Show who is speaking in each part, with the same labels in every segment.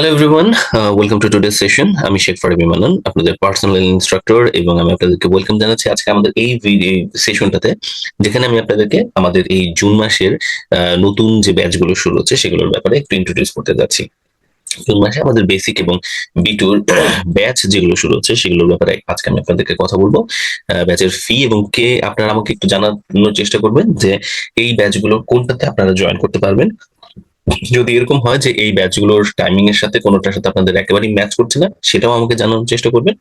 Speaker 1: Hello everyone, welcome to today session. আমি Sheikh Furby Mannan, আপনাদের personal instructor, এবং আমি আপনাদেরকে ওয়েলকাম জানাচ্ছি আজকে আমাদের এই সেশনটাতে, যেখানে আমি আপনাদেরকে আমাদের এই জুন মাসের নতুন যে ব্যাচগুলো শুরু হচ্ছে সেগুলোর ব্যাপারে একটু ইন্ট্রোডিউস করতে যাচ্ছি। জুন মাসে আমাদের বেসিক এবং বিটুর ব্যাচ যেগুলো শুরু হচ্ছে সেগুলোর ব্যাপারে আজকে আমি আপনাদেরকে কথা বলবো। ব্যাচের ফি এবং কে আপনারা আমাকে একটু জানানোর চেষ্টা করবেন যে এই ব্যাচগুলোর কোনটাতে আপনারা জয়েন করতে পারবেন। যদি এরকম হয় যে এই ব্যাচগুলোর টাইমিং এর সাথে কোনোটার সাথে আপনাদের একেবারেই ম্যাচ করছে না, সেটাও আমাকে জানানোর চেষ্টা করবেন।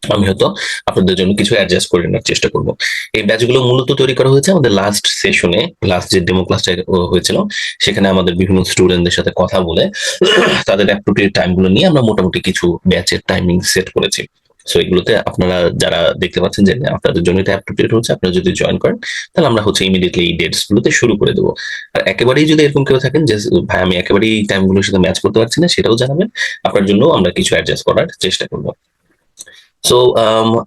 Speaker 1: আমি হয়তো আপনাদের জন্য কিছু অ্যাডজাস্ট করে নেওয়ার চেষ্টা করব। এই ব্যাচগুলো মূলত তৈরি করা হয়েছে আমাদের লাস্ট সেশনে, লাস্ট যে ডেমো ক্লাসটা হয়েছিল সেখানে আমাদের বিভিন্ন স্টুডেন্টদের সাথে কথা বলে তাদের অ্যাপ্রোপ্রিয়েট টাইমগুলো নিয়ে আমরা মোটামুটি কিছু ব্যাচের টাইমিং সেট করেছি। সো এগুলোতে আপনারা যারা দেখতে পাচ্ছেন যে আপনাদের জন্য এটা অ্যাপ্রোপ্রিয়েট হচ্ছে, আপনারা যদি জয়েন করেন তাহলে আমরা হচ্ছে ইমিডিয়েটলি এই ডেটস গুলোতে শুরু করে দেবো। আর একেবারেই যদি এরকম কেউ থাকেন যে ভাই আমি একেবারেই টাইমগুলোর সাথে ম্যাচ করতে পারছি না, সেটাও জানাবেন। আপনার জন্য আমরা কিছু অ্যাডজাস্ট করার চেষ্টা করবো। সো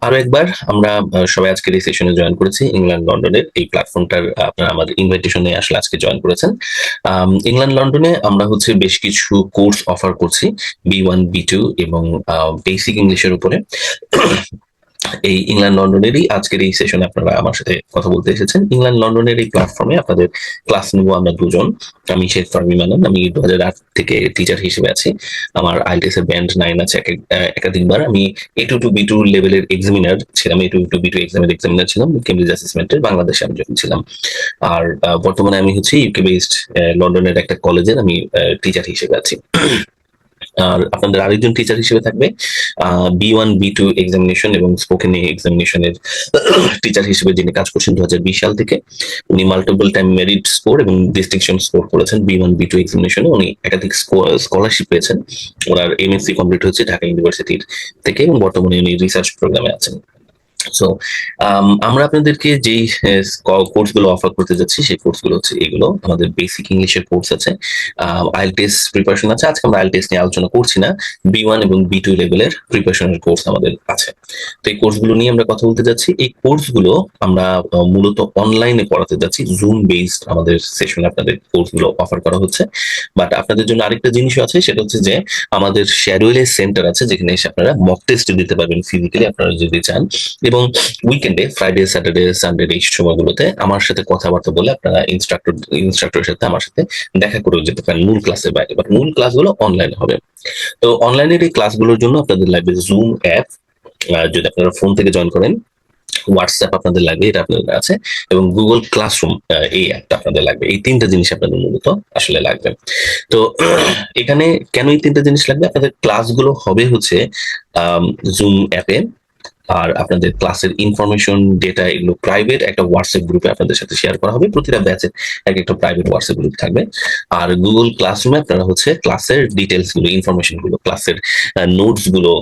Speaker 1: আরো একবার আমরা সবাই আজকের এই সেশনে জয়েন করেছি ইংল্যান্ড লন্ডনের এই প্ল্যাটফর্মটার। আপনারা আমাদের ইনভাইটেশনে আসলে আজকে জয়েন করেছেন। ইংল্যান্ড লন্ডনে আমরা হচ্ছে বেশ কিছু কোর্স অফার করছি, B1 B2 এবং বেসিক ইংলিশের উপরে। এই ইংল্যান্ড লন্ডনেরই আজকের এই সেশনে আপনারা আমার সাথে কথা বলতে এসেছেন। ইংল্যান্ড লন্ডনের এই প্ল্যাটফর্মে আপনাদের ক্লাস নেব আমরা দুজন। আমি শেখ ফারবি মান্নান, আমি 2008 থেকে টিচার হিসেবে আছি। আমার আইএলটিএস এর ব্যান্ড 9 আছে। একাধিকবার আমি A2 to B2 লেভেলের এক্সামিনার ছিলাম। A2 to B2 এক্সামিনার ছিলাম কেমব্রিজ অ্যাসেসমেন্টের, বাংলাদেশে আমি যখন ছিলাম। আর বর্তমানে আমি হচ্ছে ইউকে বেসড লন্ডনের একটা কলেজের আমি টিচার হিসেবে আছি। আর আপনাদের আরেকজন টিচার হিসেবে থাকবে B1 B2 এক্সামিনেশন এবং স্পোকেন এক্সামিনেশনের টিচার হিসেবে যিনি কাজ করছেন 2020 সাল থেকে। উনি মাল্টিপল টাইম মেরিট স্কোর এবং ডিস্টিংশন স্কোর করেছেন B1 B2 এক্সামিনেশনে। উনি একাধিক স্কলারশিপ পেয়েছেন। ওনার এমএসসি কমপ্লিট হয়েছে ঢাকা ইউনিভার্সিটির থেকে এবং বর্তমানে উনি রিসার্চ প্রোগ্রামে আছেন। সো আমরা আপনাদেরকে যেই কোর্সগুলো অফার করতে যাচ্ছি সেই কোর্সগুলো হচ্ছে এগুলো। আমাদের বেসিক ইংলিশের কোর্স আছে, আইএলটিএস প্রিপারেশন আছে। আজকে আমরা আইএলটিএস নিয়ে আলোচনা করছি না, B1 এবং B2 লেভেলের প্রিপারেশনের কোর্স আমাদের আছে। তো এই কোর্সগুলো নিয়ে আমরা কথা বলতে যাচ্ছি। এই কোর্সগুলো আমরা মূলত অনলাইনে পড়াতে যাচ্ছি, জুম বেসড আমাদের সেশনে আপনাদের কোর্সগুলো অফার করা হচ্ছে। বাট আপনাদের জন্য আরেকটা জিনিসও আছে, সেটা হচ্ছে যে আমাদের শ্যাডোয়েলের সেন্টার আছে, যেখানে এসে আপনারা মক টেস্ট দিতে পারবেন ফিজিক্যালি আপনারা যদি চান। এবং উইকেন্ডে ফ্রাইডে স্যাটারডে সানডে এই সময়গুলোতে আমার সাথে কথাবার্তা বলে আপনারা ইনস্ট্রাক্টরের সাথে আমার সাথে দেখা করেও যেতে পারেন মূল ক্লাসের বাইরে। বাট মূল ক্লাসগুলো অনলাইনে হবে। তো অনলাইনের এই ক্লাসগুলোর জন্য আপনাদের লাগবে জুম অ্যাপ, যদি আপনারা ফোন থেকে জয়েন করেন। হোয়াটসঅ্যাপ আপনাদের লাগবে, এটা আপনাদের আছে। এবং গুগল ক্লাসরুম, এই অ্যাপটা আপনাদের লাগবে। এই তিনটা জিনিস আপনাদের মূলত আসলে লাগবে। তো এখানে কেন এই তিনটা জিনিস লাগবে? আপনাদের ক্লাসগুলো হবে হচ্ছে জুম অ্যাপে, আর আপনাদের ক্লাসের ইনফরমেশন ডেটা এগুলো প্রাইভেট একটা হোয়াটসঅ্যাপ গ্রুপে আপনাদের সাথে শেয়ার করা হবে। প্রতিটা ব্যাচের একটা প্রাইভেট হোয়াটসঅ্যাপ গ্রুপ থাকবে। আর গুগল ক্লাসরুমে আপনারা হচ্ছে ক্লাসের ডিটেলস গুলো, ইনফরমেশন গুলো, ক্লাসের নোটস গুলো,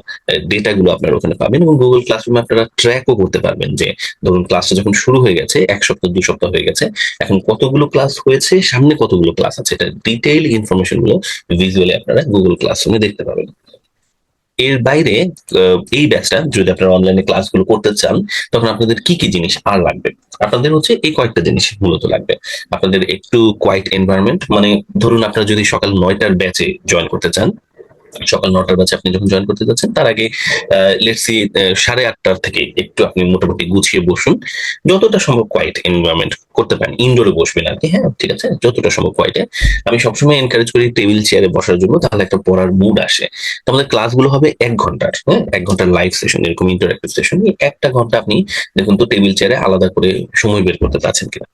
Speaker 1: ডেটা গুলো আপনারা ওখানে পাবেন। এবং গুগল ক্লাসরুমে আপনারা ট্র্যাকও করতে পারবেন যে ধরুন ক্লাসটা যখন শুরু হয়ে গেছে, 1 সপ্তাহ 2 সপ্তাহ হয়ে গেছে, এখন কতগুলো ক্লাস হয়েছে, সামনে কতগুলো ক্লাস আছে, এটা ডিটেইল ইনফরমেশন গুলো ভিজুয়ালি আপনারা গুগল ক্লাসরুমে দেখতে পাবেন। এর বাইরে এই ব্যাচটা যদি আপনারা অনলাইনে ক্লাসগুলো করতে চান, তখন আপনাদের কি কি জিনিস আর লাগবে? আপনাদের হচ্ছে এই কয়েকটা জিনিস মূলত লাগবে। আপনাদের একটু কোয়াইট এনভায়রনমেন্ট, মানে ধরুন আপনারা যদি সকাল 9টার ব্যাচে জয়েন করতে চান, সকাল 9টার ব্যাচে আপনি যখন জয়েন করতে যাচ্ছেন তার আগে লেটস সি 8:30 থেকে একটু আপনি মোটামুটি গুছিয়ে বসুন। যতটা সম্ভব কোয়াইট এনভায়রনমেন্ট করতে পারেন, ইনডোরে বসবেন আর কি। হ্যাঁ, ঠিক আছে, যতটা সম্ভব কোয়াইটে। আমি সবসময় এনকারেজ করি টেবিল চেয়ারে বসার জন্য, তাহলে একটা পড়ার মুড আসে। তো আমাদের ক্লাসগুলো হবে 1 ঘন্টার, হ্যাঁ, 1 ঘন্টার লাইভ সেশন, এরকম ইন্টারঅ্যাক্টিভ সেশন। একটা ঘন্টা আপনি দেখুন তো টেবিল চেয়ারে আলাদা করে সময় বের করতে পারছেন কিনা।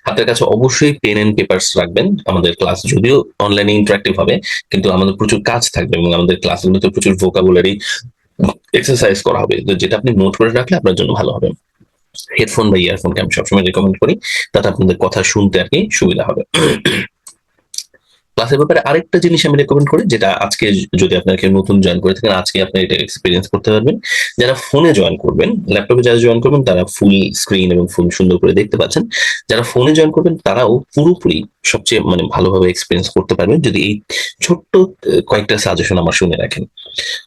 Speaker 1: হাতের কাছে অবশ্যই পেন এন্ড পেপারস রাখবেন। আমাদের ক্লাস যদিও অনলাইনে ইন্টারঅ্যাক্টিভ হবে, কিন্তু আমাদের প্রচুর কাজ থাকবে এবং আমাদের ক্লাসগুলোতে প্রচুর ভোকাবুলারি এক্সারসাইজ করা হবে, যেটা আপনি নোট করে রাখলে আপনার জন্য ভালো হবে। হেডফোন বা ইয়ারফোনকে আমি সবসময় রেকমেন্ড করি, তাতে আপনাদের কথা শুনতে আর কি সুবিধা হবে। ক্লাসের ব্যাপারে আরেকটা জিনিস আমি রেকমেন্ড করি, যেটা আজকে যদি আপনারা কেউ নতুন জয়েন করে থাকেন, আজকে আপনি এটা এক্সপিরিয়েন্স করতে পারবেন। যারা ফোনে জয়েন করবেন, ল্যাপটপে যারা জয়েন করবেন তারা ফুল স্ক্রিন এবং ফুল সুন্দর করে দেখতে পাচ্ছেন। যারা ফোনে জয়েন করবেন তারাও পুরোপুরি সবচেয়ে মানে ভালোভাবে এক্সপিরিয়েন্স করতে পারবেন যদি এই ছোট্ট কয়েকটা সাজেশন আমার শুনে রাখেন।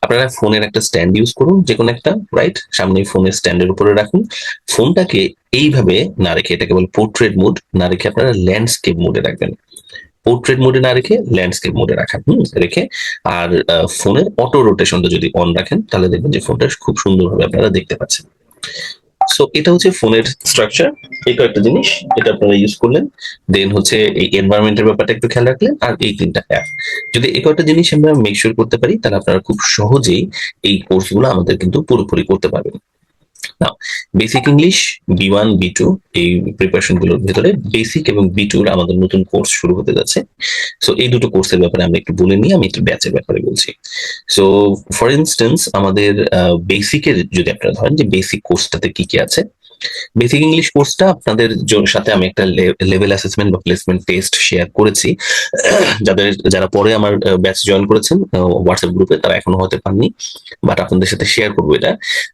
Speaker 1: আপনারা ফোনের একটা স্ট্যান্ড ইউজ করুন, যে কোনো একটা, রাইট? সামনে ফোনের স্ট্যান্ডের উপরে রাখুন। ফোনটাকে এইভাবে না রেখে, এটা কেবল পোর্ট্রেট মোড না রেখে আপনারা ল্যান্ডস্কেপ মোডে রাখবেন। পোর্ট্রেট মোডে না রেখে ল্যান্ডস্কেপ মোডে রাখেন, রেখে আর ফোনের অটো রোটেশনটা যদি অন রাখেন তাহলে দেখবেন যে ফোনটা খুব সুন্দরভাবে আপনারা দেখতে পাচ্ছেন। সো এটা হচ্ছে ফোনের স্ট্রাকচার, এটা একটা জিনিস, এটা আপনারা ইউজ করলেন। দেন হচ্ছে এই এনভায়রনমেন্টের ব্যাপারটা একটু খেয়াল রাখলেন, আর এই তিনটা অ্যাপ যদি এই কয়েকটা জিনিস আমরা মেক শিওর করতে পারি তাহলে আপনারা খুব সহজেই এই কোর্সগুলো আমাদের কিন্তু পুরোপুরি করতে পারবেন। নাও বেসিক ইংলিশ B1 B2 এই প্রিপারেশন গুলোর ভেতরে বেসিক এবং B2 আমাদের নতুন কোর্স শুরু হতে যাচ্ছে। সো এই দুটো কোর্সের ব্যাপারে আমরা একটু বলে নিই, আমি একটু ব্যাচের ব্যাপারে বলছি। সো ফর ইনস্টেন্স আমাদের বেসিকের যদি আপনারা ধরেন যে বেসিক কোর্সটাতে কি কি আছে, বেসিক ইংলিশ কোর্সটা আপনাদের সাথে আমি একটা লেভেল অ্যাসেসমেন্ট বা প্লেসমেন্ট টেস্ট শেয়ার করেছি। যারা পরে আমার ব্যাচ জয়েন করেছেন হোয়াটসঅ্যাপ গ্রুপে তারা এখনো হতে পারেননি, বাট আপনাদের সাথে শেয়ার করবো এটা।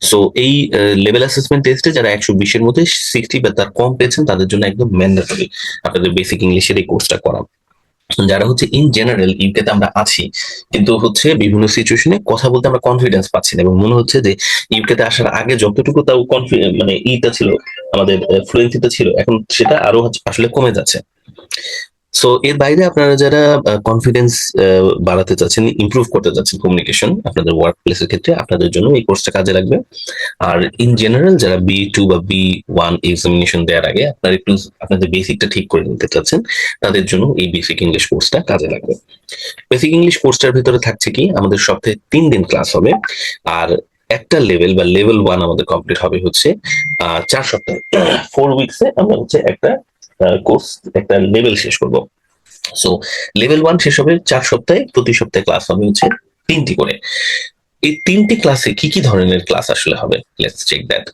Speaker 1: সো এই লেভেল অ্যাসেসমেন্ট টেস্টে যারা 120-এর মধ্যে 60 বা তার কম পেয়েছেন তাদের জন্য একদম ম্যান্ডেটরি আপনাদের বেসিক ইংলিশের এই কোর্সটা করা। যারা হচ্ছে ইন জেনারেল ইউকেতে আমরা আছি কিন্তু হচ্ছে বিভিন্ন সিচুয়েশনে কথা বলতে আমরা কনফিডেন্স পাচ্ছি না, এবং মনে হচ্ছে যে ইউকেতে আসার আগে যতটুকু তাও মানে ইটা ছিল, আমাদের ফ্লুয়েন্সিটা ছিল, এখন সেটা আরো আসলে কমে যাচ্ছে। সো এর বাইরে আপনারা যারা কনফিডেন্স বাড়াতে চাচ্ছেন, ইমপ্রুভ করতে চাচ্ছেন কমিউনিকেশন আপনাদের ওয়ার্ক প্লেসের ক্ষেত্রে, আপনাদের জন্য এই কোর্সটা কাজে লাগবে। আর ইন জেনারেল যারা B2 বা B1 এক্সামিনেশন দেওয়ার আগে আপনারা একটু আপনাদের বেসিকটা ঠিক করে নিতে চাচ্ছেন, তাদের জন্য এই বেসিক ইংলিশ কোর্সটা কাজে লাগবে। বেসিক ইংলিশ কোর্সটার ভিতরে থাকছে কি, আমাদের সপ্তাহে 3 দিন ক্লাস হবে, আর একটা লেভেল বা লেভেল 1 আমাদের কমপ্লিট হবে হচ্ছে 4 সপ্তাহে, 4 উইকসে আমরা হচ্ছে একটা কোর্স, একটা লেভেল শেষ করব। সো লেভেল 1 শেষ হবে 4 সপ্তাহে, প্রতি সপ্তাহে ক্লাস হবে হচ্ছে 3টি করে। এই 3টি ক্লাসে কি কি ধরনের ক্লাস আসলে হবে, লেটস চেক দ্যাট।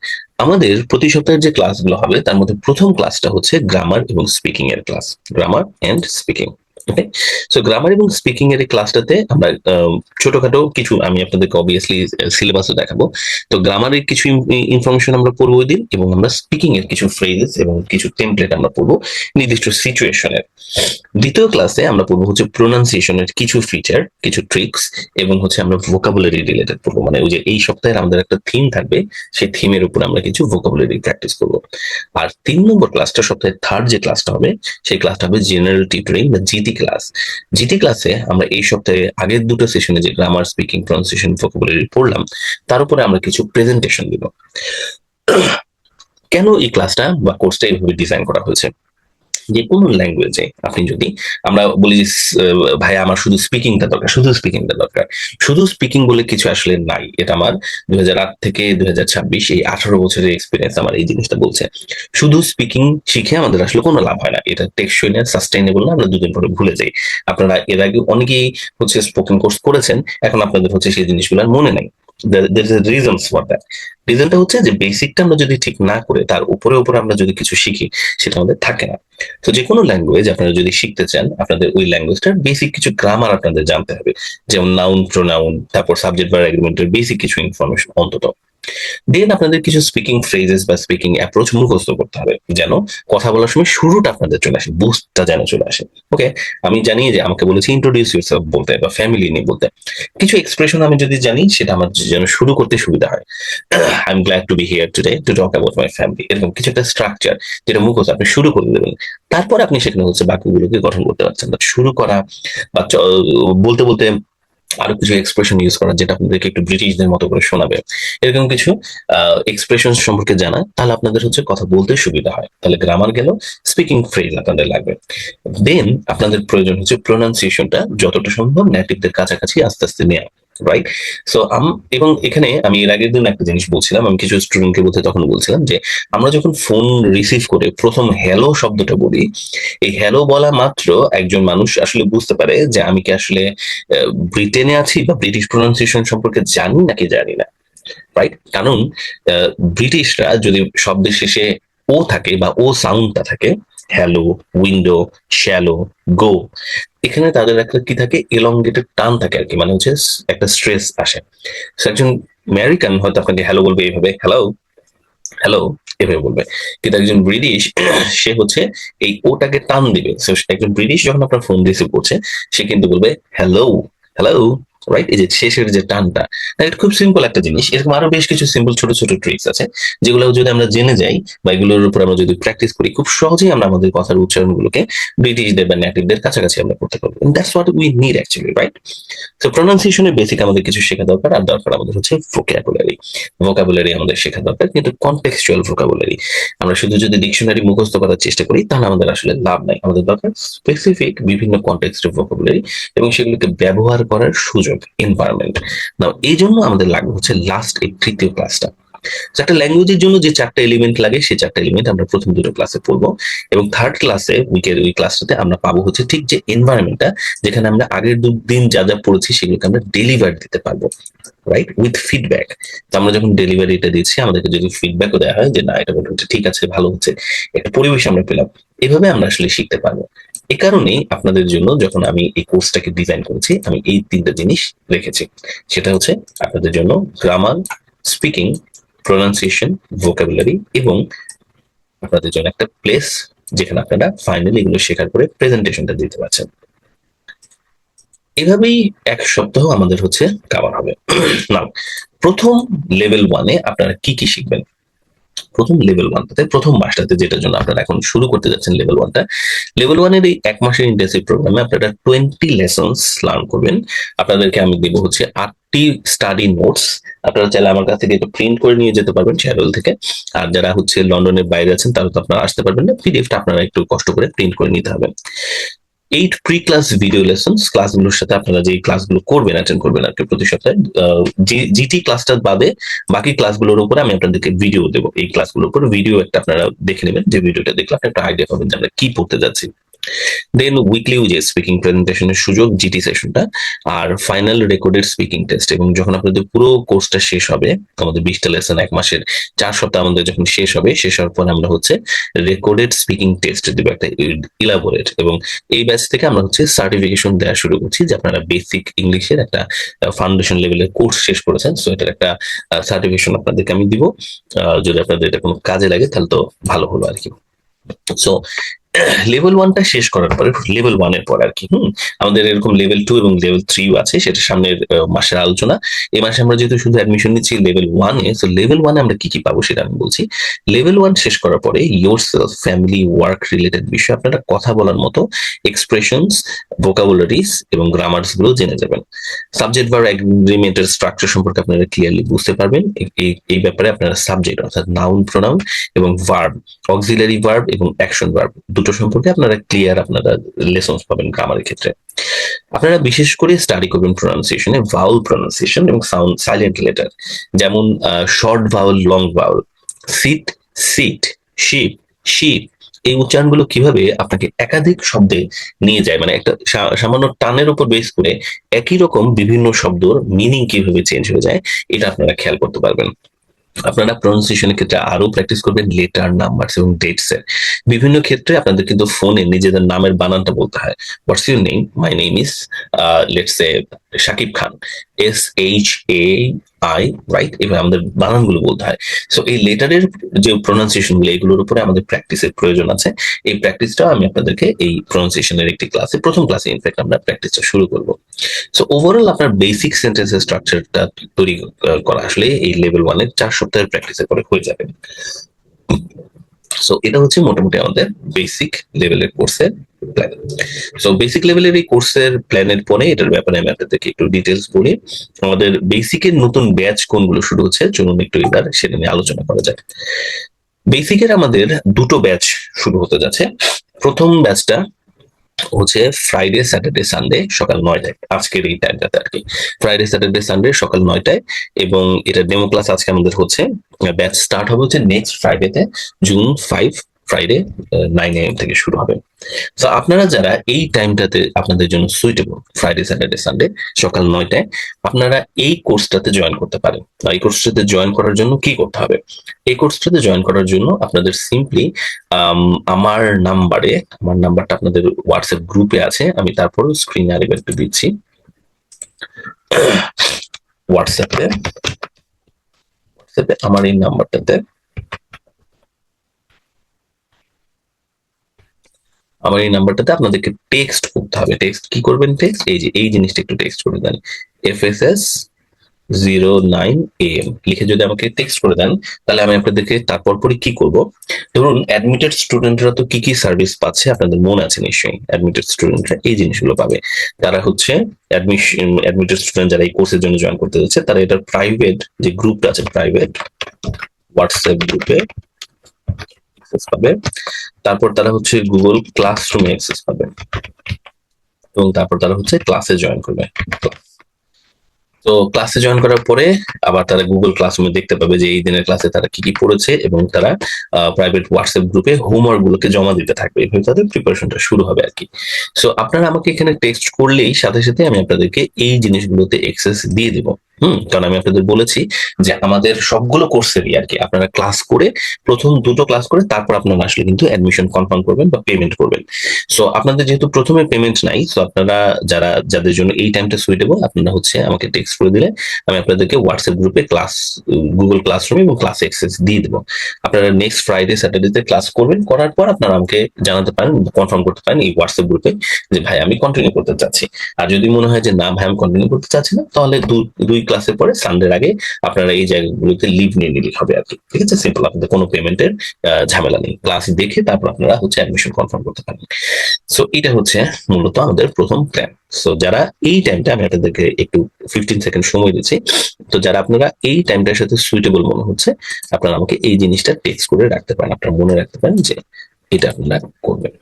Speaker 1: আমাদের প্রতি সপ্তাহের যে ক্লাসগুলো হবে তার মধ্যে প্রথম ক্লাসটা হচ্ছে গ্রামার এবং স্পিকিং এর class, grammar and speaking. Okay, so grammar এবং স্পিকিং এর এই ক্লাসটাতে আমরা ছোটখাটো কিছু, আমি আপনাদেরকে অবভিয়াসলি সিলেবাসও দেখাবো। তো গ্রামারের কিছু ইনফরমেশন আমরা পড়বো ওই দিন, এবং আমরা স্পিকিং এর কিছু ফ্রেজেস এবং কিছু টেমপ্লেট আমরা পড়বো নির্দিষ্ট সিচুয়েশনের। দ্বিতীয় ক্লাসে আমরা পড়বো হচ্ছে প্রোনাউন্সিয়েশনের কিছু ফিচার, কিছু ট্রিক্স, এবং হচ্ছে আমরা ভোকাবুলারি রিলেটেড পড়বো, মানে ওই যে এই সপ্তাহে আমাদের একটা থিম থাকবে, সেই থিমের উপর আমরা কিছু ভোকাবুলারি প্র্যাকটিস করবো। আর 3 নম্বর ক্লাসটা, সপ্তাহে থার্ড যে ক্লাসটা হবে, সেই ক্লাসটা হবে জেনারেল টিউটরিং বা জিটি ক্লাস। জিটি ক্লাসে আমরা এই সপ্তাহে আগের দুটো সেশনে যে গ্রামার, স্পিকিং, প্রনাউন্সিয়েশন, ভোকাবুলারি পড়লাম তার উপরে আমরা কিছু প্রেজেন্টেশন দিব। কেন এই ক্লাসটা বা কোর্সটা এইভাবে ডিজাইন করা হয়েছে, যে কোনো ল্যাঙ্গুয়েজে আপনি যদি, আমরা বলি যে ভাই আমার শুধু স্পিকিংটা দরকার, শুধু স্পিকিংটা দরকার, শুধু স্পিকিং বলে কিছু আসলে নাই। এটা আমার 2008 থেকে 2026 এই 18 বছরের এক্সপিরিয়েন্স আমার এই জিনিসটা বলছে। শুধু স্পিকিং শিখে আমাদের আসলে কোনো লাভ হয় না, এটা টেকসই না, সাস্টেইনেবল না, আমরা দুদিন পরে ভুলে যাই। আপনারা এর আগে অনেকেই হচ্ছে স্পোকেন কোর্স করেছেন, এখন আপনাদের হচ্ছে সেই জিনিসগুলো আর মনে নেই। রিজনস ফর দ্যাট, রিজনটা হচ্ছে যে বেসিকটা আমরা যদি ঠিক না করে তার উপরে উপরে আমরা যদি কিছু শিখি সেটা আমাদের থাকে না। তো যে কোনো ল্যাঙ্গুয়েজ আপনারা যদি শিখতে চান, আপনাদের ওই ল্যাঙ্গুয়েজটার বেসিক কিছু গ্রামার আপনাদের জানতে হবে, যেমন নাউন, প্রোনাউন, তারপর সাবজেক্ট ভার্ব এগ্রিমেন্টের বেসিক কিছু ইনফরমেশন অন্তত। দেন আপনাদের কিছু স্পিকিং ফ্রেজেস বা স্পিকিং অ্যাপ্রোচ মুখস্থ করতে হবে, যেন কথা বলার সময় শুরুটা আপনাদের চলে আসে, বুস্টটা যেন চলে আসে। ওকে, আমি জানি যে আমাকে বলেছি ইন্ট্রোডিউস ইউরসেলফ বলতে বা ফ্যামিলি নিয়ে বলতে, কিছু এক্সপ্রেশন আমি যদি জানি সেটা আমার যেন শুরু করতে সুবিধা হয়। I am glad to B here today to talk about my family, এরকম কিছু একটা স্ট্রাকচার যেটা মুখস্থ আপনি শুরু করে দেবেন। তারপর আপনি সেখানে হচ্ছে বাক্যগুলোকে গঠন করতে পারছেন, শুরু করা বা বলতে বলতে আরো কিছু এক্সপ্রেশন ইউজ করা যেটা আপনাদেরকে একটু ব্রিটিশদের মতো করে শোনাবে, এরকম কিছু এক্সপ্রেশন সম্পর্কে জানা, তাহলে আপনাদের হচ্ছে কথা বলতে সুবিধা হয়। তাহলে গ্রামার গেল, স্পিকিং ফ্রেজ আপনাদের লাগবে। দেন আপনাদের প্রয়োজন হচ্ছে প্রোনাউন্সিয়েশনটা যতটা সম্ভব নেটিভদের কাছাকাছি আস্তে আস্তে নেওয়া, রাইট? সো এবং এখানে আমি এর আগের দিন একটা জিনিস বলছিলাম, আমি কিছু স্টুডেন্টকে বলতে তখন বলছিলাম যে আমরা যখন ফোন রিসিভ করে প্রথম হ্যালো শব্দটা বলি, এই হ্যালো বলা মাত্র একজন মানুষ আসলে বুঝতে পারে যে আমি কি আসলে ব্রিটেনে আছি বা ব্রিটিশ প্রোনাউন্সিয়েশন সম্পর্কে জানি নাকি জানি না, রাইট? কারণ ব্রিটিশরা যদি শব্দের শেষে ও থাকে বা ও সাউন্ডটা থাকে, হ্যালো, উইন্ডো, শ্যালো, গো, এখানে তাদের একটা কি থাকে, এলংগেটেড টান থাকে আর কি, মানে হচ্ছে একটা স্ট্রেস আসে। একজন আমেরিকান হয়তো আপনাকে হ্যালো বলবে এইভাবে, হ্যালো, হ্যালো, এভাবে বলবে, কিন্তু একজন ব্রিটিশ সে হচ্ছে এই ওটাকে টান দিবে। একজন ব্রিটিশ যখন আপনার ফোন রিসিভ করছে সে কিন্তু বলবে হ্যালো, হ্যালো, রাইট? এই যে শেষের যে টানটা, এটা খুব সিম্পল একটা জিনিস। এরকম আরো বেশ কিছু সিম্পল ছোট ছোট ট্রিক্স আছে যেগুলো যদি আমরা জেনে যাই বা এগুলোর উপর আমরা যদি প্র্যাকটিস করি, খুব সহজেই আমরা আমাদের কথার উচ্চারণগুলোকে ব্রিটিশদের বা নেটিভদের কাছাকাছি আমরা করতে পারবো। That's what we need actually, right? তো প্রোনাউন্সিয়েশনের বেসিক আমাদের কিছু শেখা দরকার, আর দরকার আমাদের হচ্ছে ভোকাবুলারি। ভোকাবুলারি আমাদের শেখা দরকার, কিন্তু কনটেক্সচুয়াল ভোকাবুলারি। আমরা শুধু যদি ডিকশনারি মুখস্থ করার চেষ্টা করি তাহলে আমাদের আসলে লাভ নাই। আমাদের দরকার স্পেসিফিক বিভিন্ন কনটেক্সটের ভোকাবুলারি এবং সেগুলোকে ব্যবহার করার সুযোগ, এনভায়রনমেন্ট। নাও এই জন্য আমাদের লাগবে হচ্ছে লাস্ট এই তৃতীয় ক্লাসটা। একটা ল্যাঙ্গুয়েজের জন্য যে চারটা এলিমেন্ট লাগে সেই চারটা এলিমেন্ট আমরা প্রথম দুটো ক্লাসে পড়বো, এবং থার্ড ক্লাসে উইকের ওই ক্লাসটাতে আমরা পাবো হচ্ছে ঠিক যে এনভায়রনমেন্টটা, যেখানে আমরা আগের দুদিন যা যা পড়েছি সেগুলোকে আমরা ডেলিভার দিতে পারবো, রাইট, উইথ ফিডব্যাক। তো আমরা যখন ডেলিভারিটা দিচ্ছি আমাদেরকে যদি ফিডব্যাকও দেওয়া হয় যে না এটা মোটামুটি ঠিক আছে, ভালো হচ্ছে, একটা পরিবেশ আমরা পেলাম, এভাবে আমরা আসলে শিখতে পারবো। এ কারণেই আপনাদের জন্য যখন আমি এই কোর্সটাকে ডিজাইন করেছি আমি এই তিনটা জিনিস রেখেছি। সেটা হচ্ছে আপনাদের জন্য গ্রামার, স্পিকিং, প্রোনাউন্সিয়েশন, ভোকাবুলারি, এবং আপনাদের জন্য একটা প্লেস যেখানে আপনারা ফাইনালি এগুলো শেখার পরে প্রেজেন্টেশনটা দিতে পারছেন। এভাবেই এক সপ্তাহ আমাদের হচ্ছে কভার হবে। না, প্রথম লেভেল ওয়ানে আপনারা কি কি শিখবেন? প্রথম লেভেল ওয়ানটাতে, প্রথম মাসটাতে, যেটার জন্য আপনারা এখন শুরু করতে যাচ্ছেন লেভেল ওয়ানটা, লেভেল ওয়ানের এই এক মাসের ইন্টেন্সিভ প্রোগ্রামে আপনারা 20 লেসন্স লার্ন করবেন। আপনাদেরকে আমি দেবো হচ্ছে 8টি স্টাডি নোটস। আপনারা চাইলে আমার কাছ থেকে এটা প্রিন্ট করে নিয়ে যেতে পারবেন শেয়ারওয়েল থেকে। আর যারা হচ্ছে লন্ডনের বাইরে আছেন তারা তো আপনারা আসতে পারবেন না, পিডিএফটা আপনারা একটু কষ্ট করে প্রিন্ট করে নিতে হবে। 8 প্রি ক্লাস ভিডিও লেসন্স, ক্লাসগুলোর সাথে আপনারা যে ক্লাসগুলো করবেন, অ্যাটেন্ড করবেন আর কি প্রতি সপ্তাহে, জিটি ক্লাসটা বাদে বাকি ক্লাসগুলোর উপরে আমি আপনাদেরকে ভিডিও দেবো। এই ক্লাসগুলোর উপর ভিডিও একটা আপনারা দেখে নেবেন, যে ভিডিওটা দেখলে আপনি একটা আইডিয়া পাবেন যে আমরা কি পড়তে যাচ্ছি। দেন উইকলি যে স্পিকিং প্রেজেন্টেশনের সুযোগ, জিটি সেশনটা, আর ফাইনাল রেকর্ডেড স্পিকিং টেস্ট। এবং যখন আপনাদের পুরো কোর্সটা শেষ হবে, আমাদের 20টা লেসন এক মাসের 4 সপ্তাহ আমাদের যখন শেষ হবে, শেষ হওয়ার পর আমরা হচ্ছে রেকর্ডেড স্পিকিং টেস্ট দিব একটা ইলাবোরেট, এবং এই ব্যাচ থেকে আমরা হচ্ছে সার্টিফিকেশন দেওয়া শুরু করছি যে আপনারা বেসিক ইংলিশের একটা ফাউন্ডেশন লেভেলের কোর্স শেষ করেছেন। সো এটার একটা সার্টিফিকেশন আপনাদেরকে আমি দিব। যদি আপনাদের এটা কোনো কাজে লাগে তাহলে তো ভালো হলো আর কি। সো লেভেল ওয়ানটা শেষ করার পরে, লেভেল ওয়ানের পর আর কি আমাদের এরকম লেভেল 2 এবং লেভেল 3 আছে, সেটা সামনের মাসের আলোচনা। এই মাসে আমরা যেহেতু শুধু অ্যাডমিশন নিচ্ছি লেভেল ওয়ানে, তো লেভেল ওয়ানে আমরা কি কি পাবো সেটা আমি বলছি। লেভেল ওয়ান শেষ করার পরে your self, family, work related বিষয় আপনারা কথা বলার মতো এক্সপ্রেশনস, ভোকাবুলারিজ এবং গ্রামার্স গুলো জেনে যাবেন। সাবজেক্ট ভার্ব এগ্রিমেন্টের স্ট্রাকচার সম্পর্কে আপনারা ক্লিয়ারলি বুঝতে পারবেন। এই ব্যাপারে আপনারা সাবজেক্ট অর্থাৎ নাউন, প্রোনাউন এবং ভার্ব, অক্সিলারি ভার্ব এবং অ্যাকশন ভার্ব দুটো সম্পর্কে আপনারা ক্লিয়ার আপনারা লেসন্স পাবেন গ্রামারের ক্ষেত্রে। আপনারা বিশেষ করে স্টাডি করবেন প্রোনাউন্সিয়েশনে, ভাউল প্রোনাউন্সিয়েশন এবং সাউন্ড সাইলেন্ট লেটার, যেমন short vowel, long vowel, seat, seat, sheep, sheep. এই উচ্চারণগুলো কিভাবে আপনাকে একাধিক শব্দে নিয়ে যায়, মানে একটা সামান্য টানের উপর বেস করে একই রকম বিভিন্ন শব্দর মিনিং কিভাবে চেঞ্জ হয়ে যায়, এটা আপনারা খেয়াল করতে পারবেন। আপনারা প্রনাউন্সিয়েশনের ক্ষেত্রে আরো প্র্যাকটিস করবেন লেটার, নাম্বার এবং ডেটস এর। বিভিন্ন ক্ষেত্রে আপনাদের কিন্তু ফোনে নিজেদের নামের বানানটা বলতে হয়। What's your name? My name is let's say Shakib Khan, SHAI, right? এবার আমাদের বানানগুলো বলতে হয়। সো এই লেটারের যে প্রনাউন্সিয়েশন গুলো, এগুলোর উপরে আমাদের প্র্যাকটিসের প্রয়োজন আছে। এই প্র্যাকটিসটা আমি আপনাদেরকে এই প্রনাউন্সিয়েশনের একটি ক্লাসে, প্রথম ক্লাসে ইনফ্যাক্ট আমরা প্র্যাকটিসটা শুরু করব। সো ওভারঅল আপনার বেসিক সেন্টেন্সের স্ট্রাকচারটা তৈরি করা আসলে এই লেভেল ওয়ানের 4 সপ্তাহের প্র্যাকটিসের পরে হয়ে যাবে। সো এটা হচ্ছে মোটামুটি আমাদের বেসিক লেভেলের কোর্সের প্ল্যান। সো বেসিক লেভেলের এই কোর্সের প্ল্যানের পরে এটার ব্যাপারে আমি আপনাদেরকে একটু ডিটেলস বলি। আমাদের বেসিকের নতুন ব্যাচ কোনগুলো শুরু হচ্ছে, চলুন একটু এবার সেটা নিয়ে আলোচনা করা যায়। বেসিকের আমাদের দুটো ব্যাচ শুরু হতে যাচ্ছে। প্রথম ব্যাচটা হচ্ছে ফ্রাইডে, স্যাটারডে, সানডে সকাল 9টায়, আজকের এই টাইমটাতে আর কি। ফ্রাইডে, স্যাটারডে, সানডে সকাল 9টায়, এবং এটা ডেমো ক্লাস আজকে আমাদের হচ্ছে। ব্যাচ স্টার্ট হবে হচ্ছে নেক্সট ফ্রাইডেতে, জুন 5, ফ্রাইডে 9 AM থেকে শুরু হবে। তো আপনারা যারা এই টাইমটাতে আপনাদের জন্য সুইটেবল, ফ্রাইডে, স্যাটারডে, সানডে সকাল 9টায়, আপনারা এই কোর্সটাতে জয়েন করতে পারেন। এই কোর্সটাতে জয়েন করার জন্য কি করতে হবে? এই কোর্সটাতে জয়েন করার জন্য আপনাদের সিম্পলি আমার নাম্বারটা আপনাদের হোয়াটসঅ্যাপ গ্রুপে আছে, আমি তারপর স্ক্রিনে আরেকবার একটু দিচ্ছি। হোয়াটসঅ্যাপে আমার এই নাম্বারটাতে আপনাদেরকে টেক্সট করতে হবে। টেক্সট কি করবেন? টেক্সট এই যে এই জিনিসটা একটু টেক্সট করে দেন, FSS 09 AM লিখে যদি আমাকে টেক্সট করে দেন, তাহলে আমি আপনাদেরকে তারপর পরে কি করব, ধরুন অ্যাডমিটেড স্টুডেন্টরা তো কি কি সার্ভিস পাচ্ছে আপনাদের মনে আছে নিশ্চয়ই। অ্যাডমিটেড স্টুডেন্টরা এই জিনিসগুলো পাবে। তারা হচ্ছে অ্যাডমিটেড স্টুডেন্ট যারা এই কোর্সের জন্য জয়েন করতে যাচ্ছে, তারা এটার প্রাইভেট যে গ্রুপটা আছে, প্রাইভেট হোয়াটসঅ্যাপ গ্রুপে অ্যাক্সেস পাবে। তারপর তারা হচ্ছে গুগল ক্লাসরুমে অ্যাক্সেস পাবে, এবং তারপর তারা হচ্ছে ক্লাসে জয়েন করবে। তো ক্লাসে জয়েন করার পরে আবার তারা গুগল ক্লাসরুমে দেখতে পাবে যে এই দিনের ক্লাসে তারা কি কি পড়েছে, এবং তারা প্রাইভেট হোয়াটসঅ্যাপ গ্রুপে হোমওয়ার্ক গুলোকে জমা দিতে থাকবে। এভাবে তাদের প্রিপারেশনটা শুরু হবে আর কি। সো আপনারা আমাকে এখানে টেক্সট করলেই সাথে সাথে আমি আপনাদেরকে এই জিনিসগুলোতে অ্যাক্সেস দিয়ে দিব। কারণ আমি আপনাদের বলেছি যে আমাদের সবগুলো কোর্সেরই আর কি আপনারা ক্লাস করে, প্রথম দুটো ক্লাস করে তারপর আপনারা আসলে কিন্তু অ্যাডমিশন কনফার্ম করবেন বা পেমেন্ট করবেন। সো আপনাদের যেহেতু প্রথমে পেমেন্ট নাই, সো আপনারা যাদের জন্য এই টাইমটা সুইটেবল, আপনারা হচ্ছে আমাকে টেক্সট করে দিলে আমি আপনাদেরকে হোয়াটসঅ্যাপ গ্রুপে ক্লাস, গুগল ক্লাসরুম এবং ক্লাস অ্যাক্সেস দিয়ে দেবো। আপনারা নেক্সট ফ্রাইডে স্যাটারডেতে ক্লাস করবেন, করার পর আপনারা আমাকে জানাতে পারেন, কনফার্ম করতে পারেন এই হোয়াটসঅ্যাপ গ্রুপে যে ভাই আমি কন্টিনিউ করতে চাচ্ছি। আর যদি মনে হয় যে না ভাই আমি কন্টিনিউ করতে চাচ্ছি না, তাহলে দুই ক্লাসের পরে সানডের আগে আপনারা এই জায়গাগুলোতে লিভ নিয়ে নিলে হবে আর কি। ঠিক আছে, সিম্পল, আপনাদের কোনো পেমেন্টের ঝামেলা নেই। ক্লাস দেখে তারপর আপনারা হচ্ছে অ্যাডমিশন কনফার্ম করতে পারেন। সো এটা হচ্ছে মূলত আমাদের প্রথম প্ল্যান। সো যারা এই টাইমটা, আমি আপনাদেরকে একটু 15 সেকেন্ড সময় দিচ্ছি, তো যারা আপনারা এই টাইমটার সাথে সুইটেবল মনে হচ্ছে, আপনারা আমাকে এই জিনিসটা টেক্সট করে রাখতে পারেন, আপনারা মনে রাখতে পারেন যে এটা আপনারা করবেন।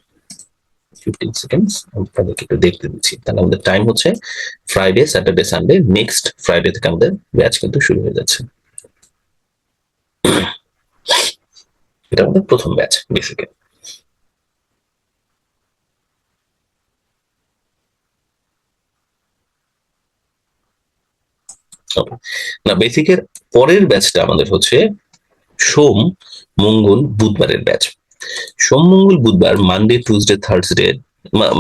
Speaker 1: 15 সেকেন্ডস আপনাদেরকে একটু দেখতে দিচ্ছি। তাহলে আমাদের টাইম হচ্ছে Friday, Saturday, Sunday, next Friday থেকে আমাদের ব্যাচ কিন্তু শুরু হয়ে যাচ্ছে। এটা আমাদের প্রথম ব্যাচ বেসিক্যালি। না, বেসিকের পরের ব্যাচটা আমাদের হচ্ছে সোম, মঙ্গল, বুধবারের ব্যাচ। সোম, মঙ্গল, বুধবার, Monday, Tuesday, Thursday,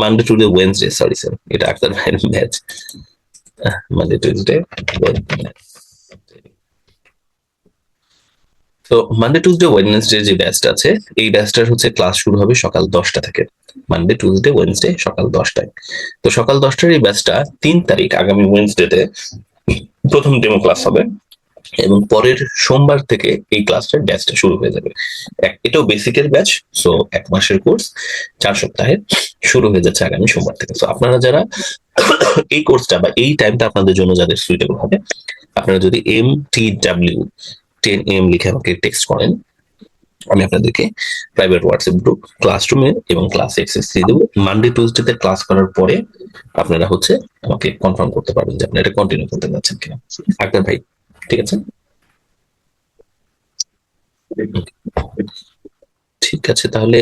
Speaker 1: Monday, today, Wednesday, sorry sir, এটা আক্তার ভাইয়ের ব্যাচ। মানডে, টুইসডে, তো মানডে, টুইসডে, ওয়েডনেসডে যে ব্যাচটা আছে, এই ব্যাচটার হচ্ছে ক্লাস শুরু হবে সকাল 10টা থেকে। মানডে, টুইসডে, ওয়েনসডে সকাল 10টায়। তো সকাল 10টার এই ব্যাচটা 3 তারিখ আগামী ওয়েনসডেতে প্রথম ডেমো ক্লাস হবে, এবং পরের সোমবার থেকে এই ক্লাসটার ব্যাচটা শুরু হয়ে যাবে। এটাও বেসিকের ব্যাচ। সো 1 মাসের কোর্স, 4 সপ্তাহের, শুরু হয়ে যাচ্ছে আগামী সোমবার থেকে। সো আপনারা যারা এই কোর্সটা বা এই টাইমটা আপনাদের জন্য যাদের সুইটেবল হবে, আপনারা যদি MTW 10 AM লিখে আমাকে টেক্সট করেন, আমি আপনাদেরকে প্রাইভেট হোয়াটসঅ্যাপ গ্রুপ, ক্লাসরুমে এবং ক্লাস অ্যাক্সেস দিয়ে দেবো। মানডে, টুইসডেতে ক্লাস করার পরে আপনারা হচ্ছে আমাকে কনফার্ম করতে পারবেন যে আপনি এটা কন্টিনিউ করতে যাচ্ছেন কিনা। আক্তার ভাই, ঠিক আছে? ঠিক আছে, তাহলে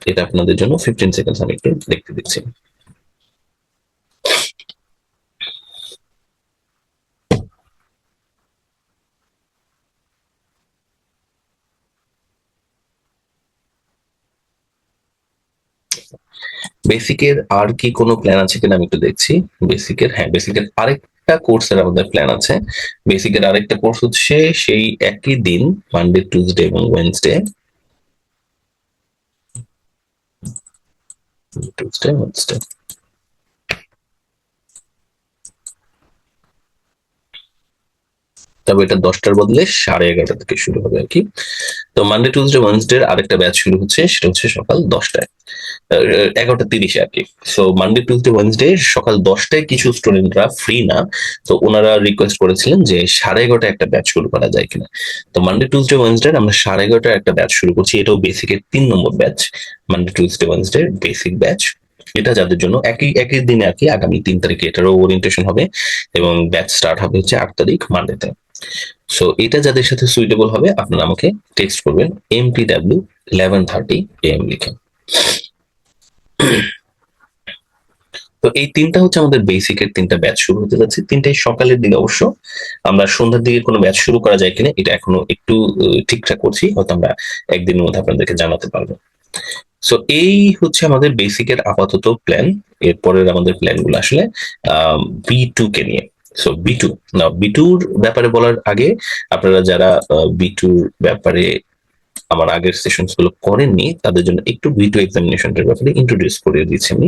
Speaker 1: এটা আপনাদের জন্য 15 সেকেন্ড আমি একটু দেখতে দিচ্ছি। বেসিকের আর কি কোনো প্ল্যান আছে কিনা আমি একটু দেখছি। বেসিকের, হ্যাঁ, বেসিকের আরেকটা কোর্সের আমাদের প্ল্যান আছে। বেসিকের আরেকটা কোর্স হচ্ছে সেই একই দিন, মানডে, টুইসডে এবং ওয়েনসডে, টুইসডে, ওয়েনসডে। তবে এটা 10টার বদলে 11:30 থেকে শুরু হবে আর কি। তো মানডে, টুইসডে, ওয়েনসডে আরেকটা ব্যাচ শুরু হচ্ছে, সেটা হচ্ছে সকাল 10টায়, 11:30 আর কি। সো মানডে, টুইসডে, ওয়েনসডে সকাল 10টায় কিছু স্টুডেন্টরা ফ্রি না, তো ওনারা রিকোয়েস্ট করেছিলেন যে 11:30 একটা ব্যাচ শুরু করা যায় কিনা। তো মানডে, টুইসডে, ওয়েনসডে আমরা 11:30 একটা ব্যাচ শুরু করছি। এটাও বেসিকের 3 নম্বর batch, Monday, Tuesday, Wednesday basic batch. এটা যাদের জন্য একই দিনে আর কি, আগামী 3 তারিখে এটারও ওরিয়েন্টেশন হবে, এবং ব্যাচ স্টার্ট হবে হচ্ছে 8 তারিখ মানডেতে। সো এটা যাদের সাথে সুইটেবল হবে, আপনারা আমাকে টেক্সট করবেন MTW 11:30 AM লিখে। তো এই তিনটা হচ্ছে আমাদের বেসিকের 3টা ব্যাচ শুরু হতে যাচ্ছে, 3টাই সকালের দিকে। অবশ্য আমরা সন্ধ্যার দিকে কোনো ব্যাচ শুরু করা যায় কিনা এটা এখনো একটু ঠিকঠাক করছি, হয়তো আমরা একদিনের মধ্যে আপনাদেরকে জানাতে পারবো। সো এই হচ্ছে আমাদের বেসিকের আপাতত প্ল্যান। এরপরের আমাদের প্ল্যান গুলো আসলে B2 কে নিয়ে। সো B2, না, B2-র ব্যাপারে বলার আগে, আপনারা যারা B2-র ব্যাপারে আমার আগের সেশনস গুলো করেননি, তাদের জন্য একটু B2 এক্সামিনেশনটার ব্যাপারে ইন্ট্রোডিউস করে দিচ্ছি আমি।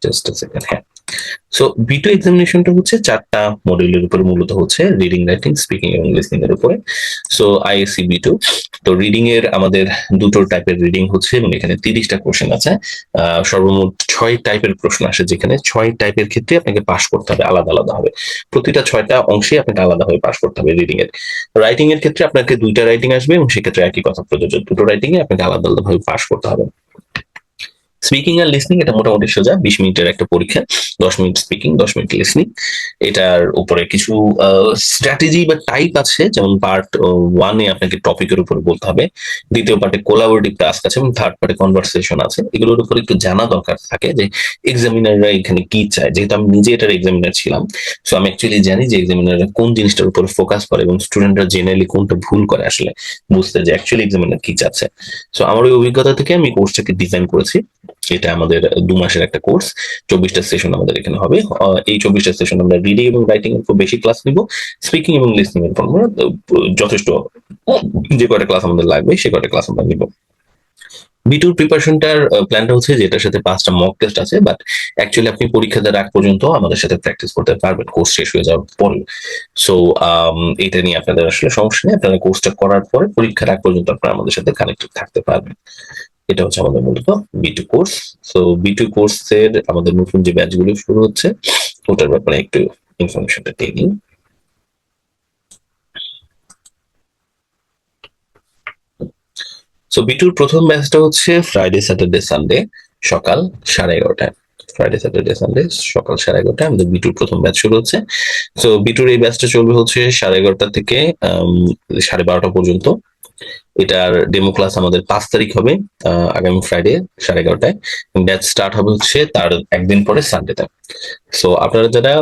Speaker 1: জাস্ট আ সেকেন্ড, হ্যাঁ। সো B2 এক্সামিনেশনটা হচ্ছে 4টা মডিউলের উপরে, মূলত হচ্ছে রিডিং, রাইটিং, স্পিকিং এবং লিসনিং এর উপরে। সো ISC B2, তো রিডিং এর আমাদের দুটো টাইপের রিডিং হচ্ছে এবং এখানে 30টা কোশ্চেন আছে। সর্বমোট 6 টাইপের প্রশ্ন আসে, যেখানে 6 টাইপের ক্ষেত্রে আপনাকে পাস করতে হবে আলাদা আলাদা হবে। প্রতিটা 6টা অংশে আপনাকে আলাদাভাবে পাস করতে হবে রিডিং এর। রাইটিং এর ক্ষেত্রে আপনাকে 2টা রাইটিং আসবে এবং সেক্ষেত্রে একই কথা প্রযোজ্য, দুটো রাইটিং এ আপনাকে আলাদা আলাদাভাবে পাস করতে হবে। স্পিকিং আর লিসনিং এটা মোটামুটি সোজা, 20 মিনিটের একটা পরীক্ষা, 10 মিনিট স্পিকিং, 10 মিনিট লিসনিং। এটার উপরে কিছু স্ট্র্যাটেজি বা টাইপ আছে, যেমন পার্ট 1-এ আপনাকে টপিকের উপরে বলতে হবে, দ্বিতীয় পার্টে কোলাবোরেটিভ টাস্ক আছে এবং থার্ড পার্টে কনভারসেশন আছে। এগুলোর উপরে একটু জানা দরকার থাকে যে এক্সামিনাররা এখানে কি চায়। যেহেতু আমি নিজে এটার এক্সামিনার ছিলাম, সো আমি অ্যাকচুয়ালি জানি যে এক্সামিনাররা কোন জিনিসটার উপরে ফোকাস করে এবং স্টুডেন্টরা জেনারেলি কোনটা ভুল করে আসলে বুঝতে, যে অ্যাকচুয়ালি এক্সামিনার কি চাচ্ছে। সো আমার ওই অভিজ্ঞতা থেকে আমি কোর্সটাকে ডিজাইন করেছি। এটা আমাদের 2 মাসের একটা কোর্স, 24টা সেশন আমাদের এখানে হবে। এই 24টা সেশন আমরা রিডিং এবং রাইটিং এর উপর বেশি ক্লাস নিব, স্পিকিং এবং লিসনিং এর উপর আমরা যথেষ্ট যে কয়টা ক্লাস আমাদের লাগবে সে কয়টা ক্লাস আমরা নিব। B2 প্রিপারেশনটার প্ল্যানটা হচ্ছে যে এটার সাথে 5টা মক টেস্ট আছে, বাট অ্যাকচুয়ালি আপনি পরীক্ষা দেওয়ার আগ পর্যন্ত আমাদের সাথে প্র্যাকটিস করতে পারবেন কোর্স শেষ হয়ে যাওয়ার পরে। সো এটা নিয়ে আপনাদের আসলে সমস্যা নেই, আপনারা কোর্সটা করার পরে পরীক্ষার আগ পর্যন্ত আপনারা আমাদের সাথে কানেক্টেড থাকতে পারবেন। এটা হচ্ছে আমাদের মূলত B2 কোর্স। সো B2 কোর্সের আমাদের নতুন যে ব্যাচগুলো শুরু হচ্ছে ওটার ব্যাপারে একটু ইনফরমেশনটা দিয়ে দিই। সো B2 প্রথম ব্যাচটা হচ্ছে ফ্রাইডে, স্যাটারডে, সানডে সকাল 11:30টায়। ফ্রাইডে, স্যাটারডে, সানডে সকাল 11:30টায় আমাদের B2 প্রথম ব্যাচ শুরু হচ্ছে। সো B2 এই ব্যাচটা চলবে হচ্ছে 11:30টা থেকে 12:30 পর্যন্ত। এটার ডেমো ক্লাস আমাদের 5 তারিখ হবে, আগামী ফ্রাইডে 11:30টায়। ব্যাচ স্টার্ট হবে হচ্ছে তার একদিন পরে সানডেতে। সো আপনারা যারা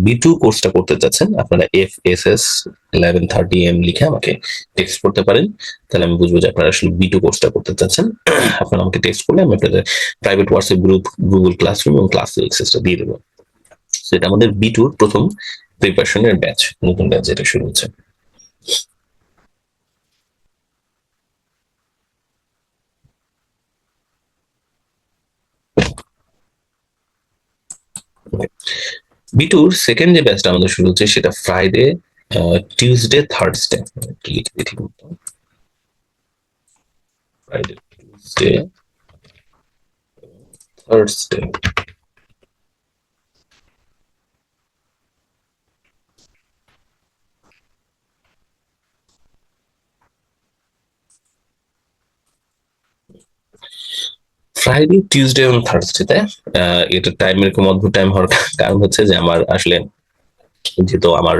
Speaker 1: B2 কোর্সটা করতে চাচ্ছেন, আপনারা FSS 11:30 AM লিখে আমাকে টেক্সট করতে পারেন, তাহলে আমি বুঝবো যে আপনারা আসলে B2 কোর্সটা করতে চাচ্ছেন। আপনারা আমাকে টেক্সট করলে আমি আপনাদের private WhatsApp group, Google classroom এবং ক্লাস এক্সেসটা দিয়ে দেবো। সেটা আমাদের B2 প্রথম প্রিপারেশনের ব্যাচ, নতুন ব্যাচ যেটা শুরু হচ্ছে। B2 সেকেন্ড যে ব্যাচটা আমাদের শুরু হচ্ছে সেটা Friday, Tuesday, Thursday. Friday, Tuesday, Thursday. Friday, Tuesday এবং থার্সডেতে এটা টাইম এরকম অদ্ভুত টাইম হওয়ার কারণ হচ্ছে যে আমার আসলে যেহেতু আমার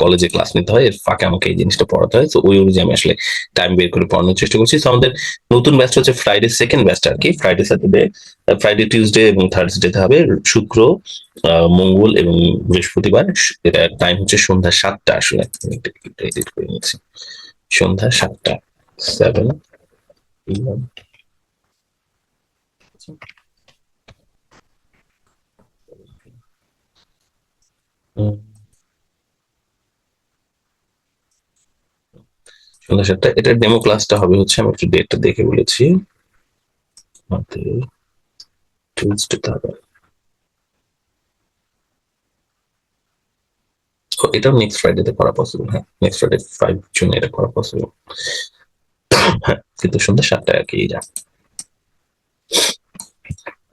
Speaker 1: কলেজে ক্লাস নিতে হয়, এর ফাঁকে আমাকে এই জিনিসটা পড়াতে হয়, তো ওই অনুযায়ী আমি আসলে টাইম বের করে পড়ানোর চেষ্টা করছি। তো আমাদের নতুন ব্যাচটা হচ্ছে ফ্রাইডে সেকেন্ড ব্যাচটা আর কি, ফ্রাইডে, স্যাটারডে, ফ্রাইডে, টিউসডে এবং থার্সডেতে হবে। শুক্র, মঙ্গল এবং বৃহস্পতিবার। এটা টাইম হচ্ছে সন্ধ্যা 7টা। আসলে এডিট করে নিচ্ছি, সন্ধ্যা 7টা, 7 সন্ধ্যা 7টা। এটার ডেমো ক্লাসটা হবে হচ্ছে, আমি একটু ডেটটা দেখে বলেছি, আমাদের টিউসডেতে হবে। এটাও নেক্সট ফ্রাইডেতে করা পসিবল। হ্যাঁ, নেক্সট ফ্রাইডে 5 জুন এটা করা পসিবল। হ্যাঁ, কিন্তু সন্ধ্যা 7টায় আর কি। যা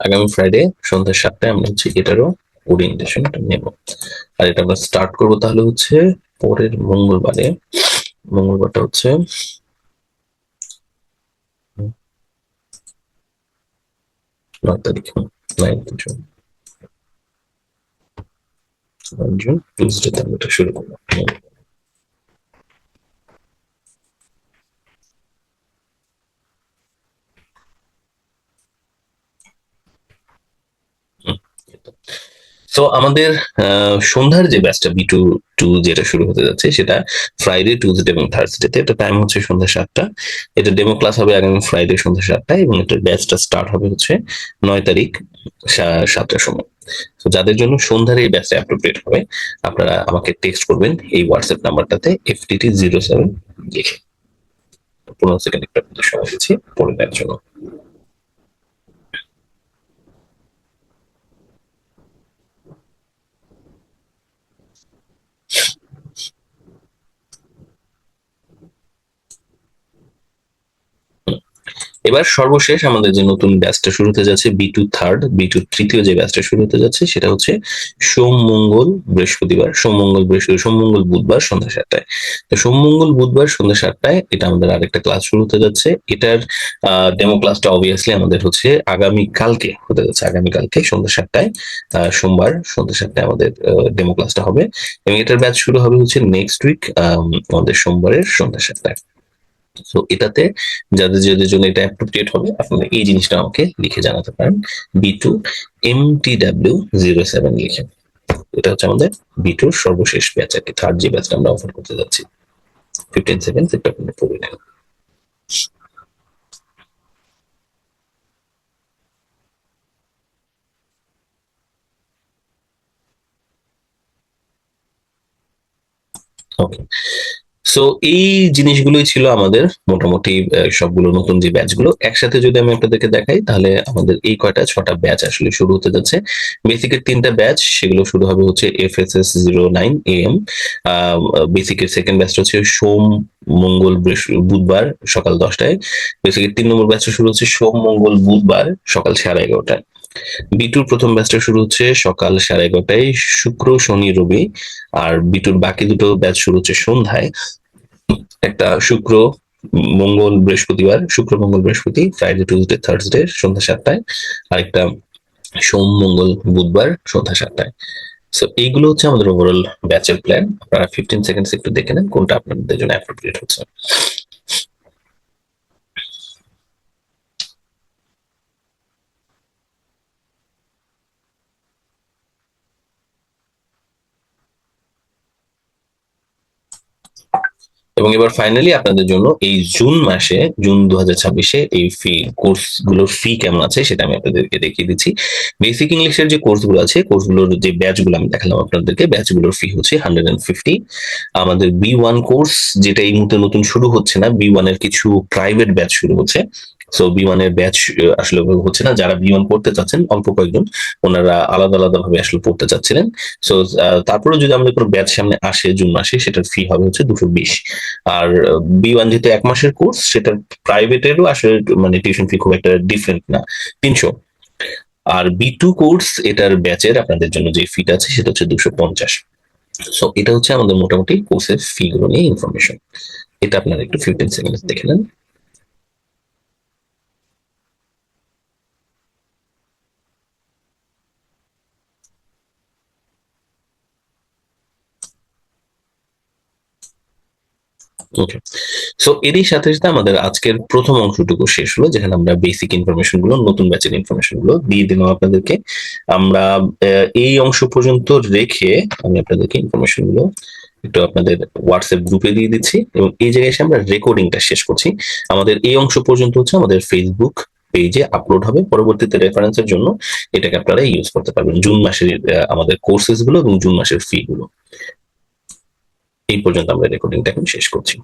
Speaker 1: আগামী ফ্রাইডে সন্ধ্যা 7টায় আমরা হচ্ছে এটারও ওরিয়েন্টেশনটা নেব। আর এটা আমরা স্টার্ট করবো তাহলে হচ্ছে পরের মঙ্গলবারে। মঙ্গলবারটা হচ্ছে 9 তারিখ, 9 জুন। টিউসডেতে আমরা এটা শুরু করবো। সো আমাদের সন্ধ্যার যে ব্যাচটা B2 টু যেটা শুরু হতে যাচ্ছে সেটা ফ্রাইডে, টিউসডে এবং থার্সডেতে। এটা টাইম হচ্ছে সন্ধ্যা 7টা। এটা ডেমো ক্লাস হবে আগামী ফ্রাইডে সন্ধ্যা 7টায় এবং এটার ব্যাচটা স্টার্ট হবে হচ্ছে 9 তারিখ 7টার সময়। তো যাদের জন্য সন্ধ্যার এই ব্যাচটা অ্যাপ্রোপ্রিয়েট হবে, আপনারা আমাকে টেক্সট করবেন এই হোয়াটসঅ্যাপ নাম্বারটাতে FTT07 লিখে। 15 সেকেন্ড একটা সময় দিচ্ছি পড়ে দেওয়ার জন্য। এবার সর্বশেষ আমাদের যে নতুন ব্যাচটা শুরু হতে যাচ্ছে B2 থার্ড, B2 তৃতীয় যে ব্যাচটা শুরু হতে যাচ্ছে সেটা হচ্ছে সোম মঙ্গল বৃহস্পতিবার, সোম মঙ্গল বুধবার সন্ধ্যা 7টায়। তো সোম মঙ্গল বুধবার সন্ধ্যা 7টায় এটা আমাদের আরেকটা ক্লাস শুরু হতে যাচ্ছে। এটার ডেমো ক্লাসটা অবভিয়াসলি আমাদের হচ্ছে আগামী কালকে হতে যাচ্ছে, আগামী কালকে সন্ধ্যা 7টায়, সোমবার সন্ধ্যা 7টায় আমাদের ডেমো ক্লাসটা হবে, এবং এটার ব্যাচ শুরু হবে হচ্ছে নেক্সট উইক আমাদের সোমবারের সন্ধ্যা 7টায়। তো এটাতে যাদের যাদের জন্য এটা অ্যাপ্রোপ্রিয়েট হবে আপনারা এই জিনিসটা আমাকে লিখে জানাতে পারেন, B2MTW07 লিখে। এটা হচ্ছে আমাদের B2 সর্বশেষ ব্যাচ আর কি, থার্ড যে ব্যাচটা আমরা অফার করতে যাচ্ছি 15 সেকেন্ড, এটা আপনি পড়ে নেন। ওকে, সো এই জিনিসগুলোই ছিল আমাদের মোটামুটি সবগুলো নতুন যে ব্যাচগুলো। একসাথে যদি আমি আপনাদেরকে দেখাই তাহলে আমাদের এই কয়টা 6টা ব্যাচ আসলে শুরু হতে যাচ্ছে। বেসিকের 3টা ব্যাচ, সেগুলো শুরু হবে হচ্ছে FSS09 AM। বেসিকের সেকেন্ড ব্যাচটা হচ্ছে সোম মঙ্গল বুধবার সকাল 10টায়। বেসিকের 3 নম্বর ব্যাচটা শুরু হচ্ছে সোম মঙ্গল বুধবার সকাল 11:30টায়। B2 প্রথম ব্যাচটা শুরু হচ্ছে সকাল 11:30টায়, শুক্র শনি রবি। আর B2 বাকি দুটো ব্যাচ শুরু হচ্ছে সন্ধ্যায়, একটা শুক্র মঙ্গল বৃহস্পতিবার, শুক্র মঙ্গল বৃহস্পতি, ফ্রাইডে টুইসডে থার্সডে সন্ধ্যা 7টায়, আরেকটা সোম মঙ্গল বুধবার সন্ধ্যা 7টায়। সো এইগুলো হচ্ছে আমাদের ওভারঅল ব্যাচের প্ল্যান। আপনারা 15 সেকেন্ডস একটু দেখে নেন কোনটা আপনাদের জন্য অ্যাপ্রোপ্রিয়েট হচ্ছে। এবং এবার ফাইনালি আপনাদের জন্য এই জুন মাসে, জুন 2026-এ এই কোর্স গুলোর ফি কেমন আছে সেটা আমি আপনাদেরকে দেখিয়ে দিচ্ছি। বেসিক ইংলিশের যে কোর্সগুলো আছে, কোর্সগুলোর যে ব্যাচগুলো আমি দেখালাম আপনাদেরকে, ব্যাচগুলোর ফি হচ্ছে 150। আমাদের B1 কোর্স, যেটা এই মুহূর্তে নতুন শুরু হচ্ছে না, B1 এর কিছু প্রাইভেট ব্যাচ শুরু হচ্ছে। সো B1 এর ব্যাচ আসলে হচ্ছে না, যারা B1 করতে চাচ্ছেন অল্প কয়েকজন, ওনারা আলাদা আলাদা ভাবে আসলে পড়তে চাচ্ছিলেন। সো তারপরে যদি আমাদের কোনো ব্যাচ সামনে আসে জুন মাসে, সেটার ফি হবে হচ্ছে 220। আর B1 যেহেতু 1 মাসের কোর্স, সেটার প্রাইভেটেরও আসলে মানে টিউশন ফি খুব একটা ডিফারেন্ট না, 300। আর B2 কোর্স, এটার ব্যাচের আপনাদের জন্য যে ফিটা আছে সেটা হচ্ছে 250। সো এটা হচ্ছে আমাদের মোটামুটি কোর্সের ফি গুলো নিয়ে ইনফরমেশন। এটা আপনারা একটু 15 সেকেন্ড দেখে নেন। ওকে, সো এরই সাথে সাথে আমাদের আজকের প্রথম অংশটুকু শেষ হলো, যেখানে আমরা বেসিক ইনফরমেশন গুলো, নতুন ব্যাচের ইনফরমেশন গুলো দিয়ে দিলাম আপনাদেরকে। আমরা এই অংশ পর্যন্ত রেখে আমি আপনাদেরকে ইনফরমেশন গুলো একটু আপনাদের হোয়াটসঅ্যাপ গ্রুপে দিয়ে দিচ্ছি, এবং এই জায়গায় এসে আমরা রেকর্ডিংটা শেষ করছি। আমাদের এই অংশ পর্যন্ত হচ্ছে আমাদের ফেসবুক পেজে আপলোড হবে, পরবর্তীতে রেফারেন্সের জন্য এটাকে আপনারা ইউজ করতে পারবেন, জুন মাসের আমাদের কোর্সেস গুলো এবং জুন মাসের ফি গুলো। এই পর্যন্ত আমরা রেকর্ডিংটা এখন শেষ করছি।